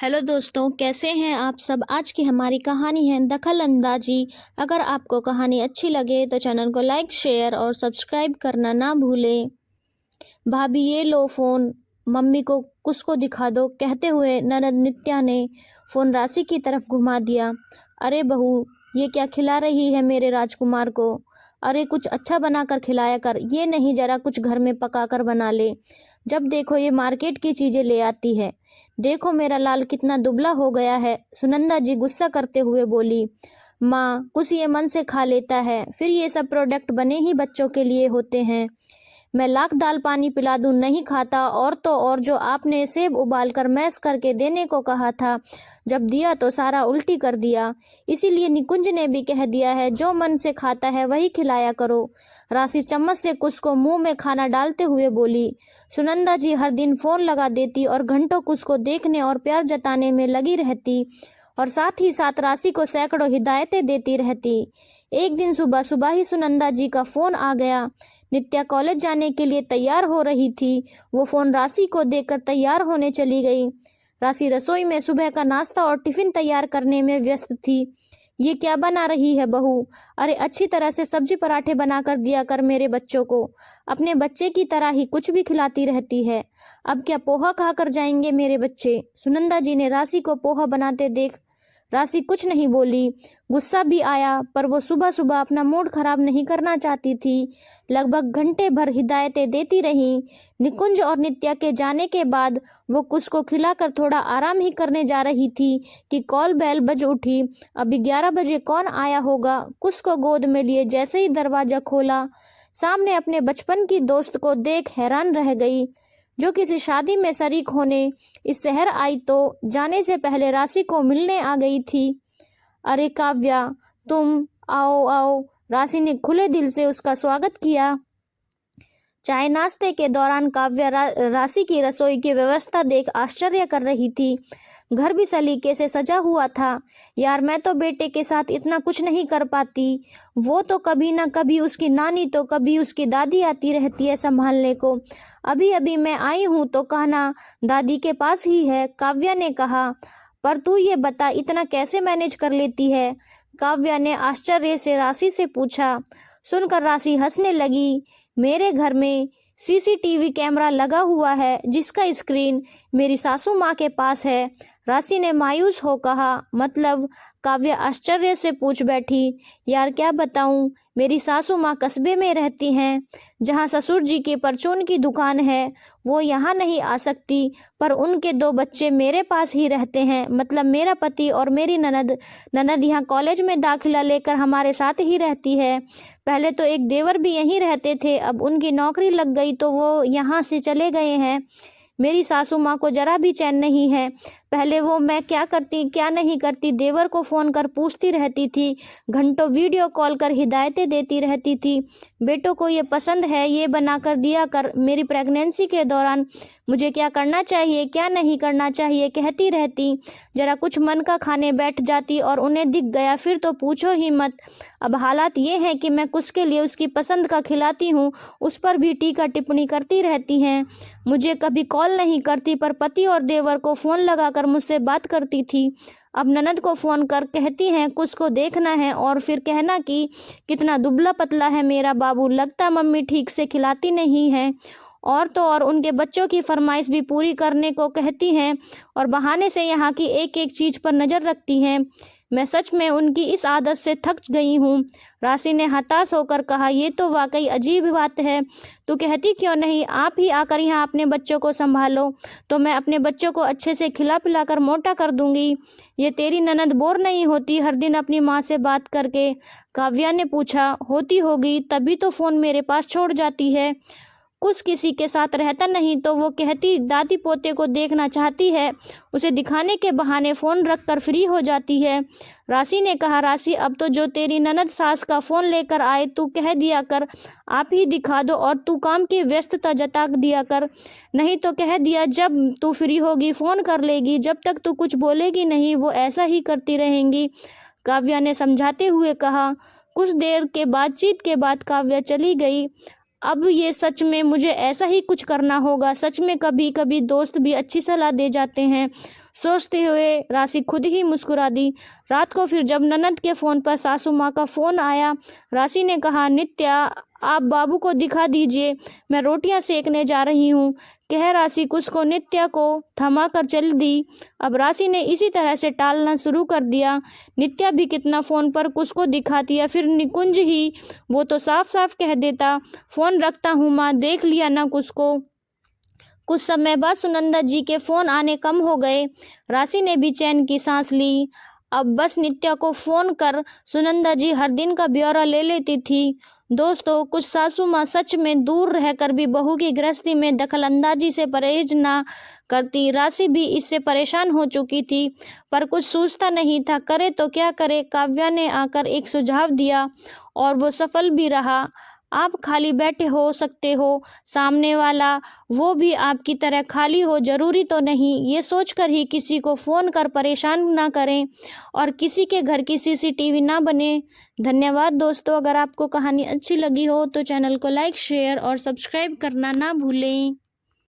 Hello दोस्तों, कैसे हैं आप सब। आज की हमारी कहानी है दखल अंदाजी। अगर आपको कहानी अच्छी लगे तो चैनल को लाइक, शेयर और सब्सक्राइब करना ना भूलें। भाभी ये लो फ़ोन, मम्मी को कुछ को दिखा दो, कहते हुए ननद नित्या ने फ़ोन राशि की तरफ घुमा दिया। अरे बहू, ये क्या खिला रही है मेरे राजकुमार को। अरे कुछ अच्छा बना कर खिलाया कर, ये नहीं जरा कुछ घर में पका कर बना ले। जब देखो ये मार्केट की चीज़ें ले आती है। देखो मेरा लाल कितना दुबला हो गया है। सुनंदा जी गुस्सा करते हुए बोली, माँ कुछ ये मन से खा लेता है, फिर ये सब प्रोडक्ट बने ही बच्चों के लिए होते हैं। मैं लाख दाल पानी पिला दूं नहीं खाता। और तो और जो आपने सेब उबाल कर मैश करके देने को कहा था, जब दिया तो सारा उल्टी कर दिया। इसीलिए निकुंज ने भी कह दिया है जो मन से खाता है वही खिलाया करो। राशि चम्मच से कुछ को मुंह में खाना डालते हुए बोली। सुनंदा जी हर दिन फोन लगा देती और घंटों कुछ को देखने और प्यार जताने में लगी रहती और साथ ही साथ राशि को सैकड़ों हिदायतें देती रहती। एक दिन सुबह सुबह ही सुनंदा जी का फोन आ गया। नित्या कॉलेज जाने के लिए तैयार हो रही थी। वो फोन राशि को देकर तैयार होने चली गई। राशि रसोई में सुबह का नाश्ता और टिफिन तैयार करने में व्यस्त थी। ये क्या बना रही है बहू। अरे अच्छी तरह से सब्जी पराठे बनाकर दिया कर मेरे बच्चों को। अपने बच्चे की तरह ही कुछ भी खिलाती रहती है। अब क्या पोहा खाकर जाएंगे मेरे बच्चे। सुनंदा जी ने राशि को पोहा बनाते देख राशि कुछ नहीं बोली। गुस्सा भी आया, पर वो सुबह सुबह अपना मूड खराब नहीं करना चाहती थी। लगभग घंटे भर हिदायतें देती रही। निकुंज और नित्या के जाने के बाद वो कुछ को खिलाकर थोड़ा आराम ही करने जा रही थी कि कॉल बेल बज उठी। अभी 11 बजे कौन आया होगा। कुछ को गोद में लिए जैसे ही दरवाजा खोला, सामने अपने बचपन की दोस्त को देख हैरान रह गई, जो किसी शादी में शरीक होने इस शहर आई तो जाने से पहले राशि को मिलने आ गई थी। अरे काव्या, तुम आओ आओ। राशि ने खुले दिल से उसका स्वागत किया। चाय नाश्ते के दौरान काव्या राशि की रसोई की व्यवस्था देख आश्चर्य कर रही थी। घर भी सलीके से सजा हुआ था। यार मैं तो बेटे के साथ इतना कुछ नहीं कर पाती। वो तो कभी ना कभी उसकी नानी तो कभी उसकी दादी आती रहती है संभालने को। अभी अभी मैं आई हूँ तो कहना दादी के पास ही है, काव्या ने कहा। पर तू ये बता इतना कैसे मैनेज कर लेती है। काव्या ने आश्चर्य से राशि से पूछा। सुनकर राशि हंसने लगी। मेरे घर में सीसीटीवी कैमरा लगा हुआ है जिसका स्क्रीन मेरी सासू माँ के पास है। राशि ने मायूस हो कहा। मतलब। काव्या आश्चर्य से पूछ बैठी। यार क्या बताऊं, मेरी सासू माँ कस्बे में रहती हैं जहाँ ससुर जी की परचून की दुकान है। वो यहाँ नहीं आ सकती, पर उनके 2 बच्चे मेरे पास ही रहते हैं। मतलब मेरा पति और मेरी ननद यहाँ कॉलेज में दाखिला लेकर हमारे साथ ही रहती है। पहले तो एक देवर भी यहीं रहते थे, अब उनकी नौकरी लग गई तो वो यहाँ से चले गए हैं। मेरी सासू माँ को जरा भी चैन नहीं है। पहले वो मैं क्या करती क्या नहीं करती देवर को फ़ोन कर पूछती रहती थी। घंटों वीडियो कॉल कर हिदायतें देती रहती थी। बेटों को ये पसंद है, ये बना कर दिया कर। मेरी प्रेगनेंसी के दौरान मुझे क्या करना चाहिए क्या नहीं करना चाहिए कहती रहती। जरा कुछ मन का खाने बैठ जाती और उन्हें दिख गया फिर तो पूछो ही मत। अब हालात ये हैं कि मैं कुछ के लिए उसकी पसंद का खिलाती हूँ, उस पर भी टीका टिप्पणी करती रहती हैं। मुझे कभी कॉल नहीं करती, पर पति और देवर को फ़ोन लगाकर मुझसे बात करती थी। अब ननद को फ़ोन कर कहती हैं कुछ को देखना है और फिर कहना कि कितना दुबला पतला है मेरा बाबू, लगता मम्मी ठीक से खिलाती नहीं है। और तो और उनके बच्चों की फरमाइश भी पूरी करने को कहती हैं और बहाने से यहाँ की एक एक चीज़ पर नज़र रखती हैं। मैं सच में उनकी इस आदत से थक गई हूँ। राशि ने हताश होकर कहा। ये तो वाकई अजीब बात है। तू कहती क्यों नहीं आप ही आकर यहाँ अपने बच्चों को संभालो, तो मैं अपने बच्चों को अच्छे से खिला पिला कर मोटा कर दूंगी। ये तेरी ननद बोर नहीं होती हर दिन अपनी माँ से बात करके। काव्या ने पूछा। होती होगी, तभी तो फ़ोन मेरे पास छोड़ जाती है। कुछ किसी के साथ रहता नहीं तो वो कहती दादी पोते को देखना चाहती है, उसे दिखाने के बहाने फ़ोन रख कर फ्री हो जाती है। राशि ने कहा। राशि अब तो जो तेरी ननद सास का फ़ोन लेकर आए तू कह दिया कर आप ही दिखा दो और तू काम की व्यस्तता जता दिया कर। नहीं तो कह दिया जब तू फ्री होगी फ़ोन कर लेगी, जब तक तू कुछ बोलेगी नहीं वो ऐसा ही करती रहेंगी, काव्या ने समझाते हुए कहा। कुछ देर के बातचीत के बाद काव्या चली गई। अब ये सच में मुझे ऐसा ही कुछ करना होगा। सच में कभी कभी दोस्त भी अच्छी सलाह दे जाते हैं। सोचते हुए राशि खुद ही मुस्कुरा दी। रात को फिर जब ननद के फ़ोन पर सासू माँ का फ़ोन आया, राशि ने कहा, नित्या आप बाबू को दिखा दीजिए, मैं रोटियां सेकने जा रही हूँ। कह राशि कुछ को नित्या को थमा कर चल दी। अब राशि ने इसी तरह से टालना शुरू कर दिया। नित्या भी कितना फ़ोन पर कुछ को दिखाती या फिर निकुंज ही, वो तो साफ साफ कह देता, फ़ोन रखता हूँ माँ, देख लिया ना कुछ को। कुछ समय बाद सुनंदा जी के फ़ोन आने कम हो गए। राशि ने भी चैन की सांस ली। अब बस नित्या को फ़ोन कर सुनंदा जी हर दिन का ब्यौरा ले लेती थी। दोस्तों, कुछ सासू माँ सच में दूर रहकर भी बहू की गृहस्थी में दखलंदाजी से परहेज ना करती। राशि भी इससे परेशान हो चुकी थी, पर कुछ सूझता नहीं था, करे तो क्या करे। काव्या ने आकर एक सुझाव दिया और वो सफल भी रहा। आप खाली बैठे हो सकते हो, सामने वाला वो भी आपकी तरह खाली हो जरूरी तो नहीं, ये सोचकर ही किसी को फ़ोन कर परेशान ना करें और किसी के घर की सीसीटीवी ना बने। धन्यवाद दोस्तों। अगर आपको कहानी अच्छी लगी हो तो चैनल को लाइक, शेयर और सब्सक्राइब करना ना भूलें।